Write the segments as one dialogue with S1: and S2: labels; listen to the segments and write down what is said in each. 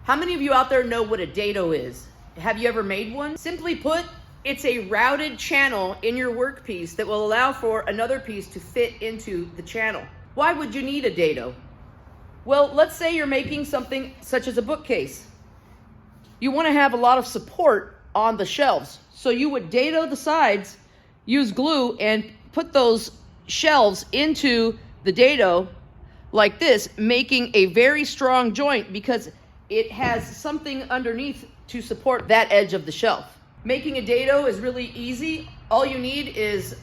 S1: How many of you out there know what a dado is? Have you ever made one? Simply put, it's a routed channel in your workpiece that will allow for another piece to fit into the channel. Why would you need a dado? Well, let's say you're making something such as a bookcase. You want to have a lot of support on the shelves. So you would dado the sides, use glue, and put those shelves into the dado like this, making a very strong joint because it has something underneath to support that edge of the shelf. Making a dado is really easy. All you need is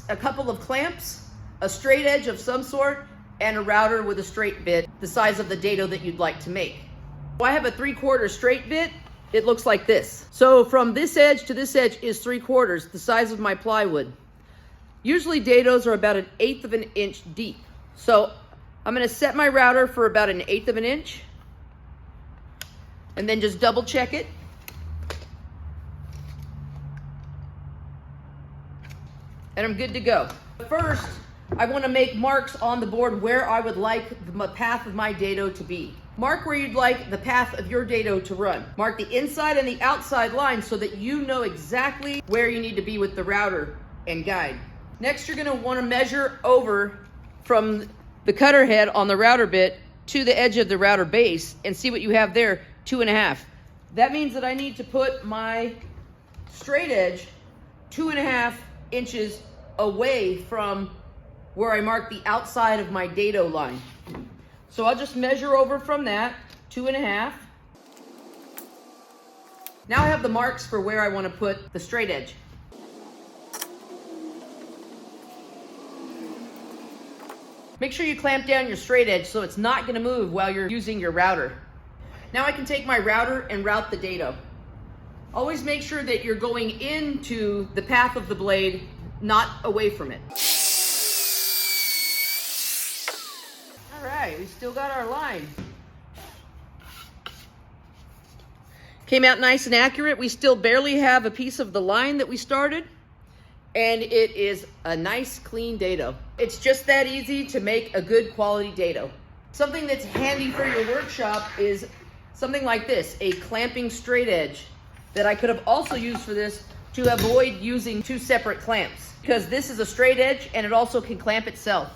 S1: a couple of clamps, a straight edge of some sort, and a router with a straight bit, the size of the dado that you'd like to make. I have a 3/4 straight bit. It looks like this. So from this edge to this edge is 3/4, the size of my plywood. Usually dados are about 1/8 of an inch deep. So I'm gonna set my router for about 1/8 of an inch, and then just double check it. And I'm good to go. First, I want to make marks on the board where I would like the path of my dado to be. Mark where you'd like the path of your dado to run. Mark the inside and the outside lines so that you know exactly where you need to be with the router and guide. Next, you're going to want to measure over from the cutter head on the router bit to the edge of the router base and see what you have there, 2.5. That means that I need to put my straight edge 2.5 inches away from where I mark the outside of my dado line. So I'll just measure over from that, 2.5. Now I have the marks for where I want to put the straight edge. Make sure you clamp down your straight edge so it's not going to move while you're using your router. Now I can take my router and route the dado. Always make sure that you're going into the path of the blade, not away from it. All right, we still got our line. Came out nice and accurate. We still barely have a piece of the line that we started, and it is a nice clean dado. It's just that easy to make a good quality dado. Something that's handy for your workshop is something like this, a clamping straight edge that I could have also used for this to avoid using two separate clamps, because this is a straight edge and it also can clamp itself.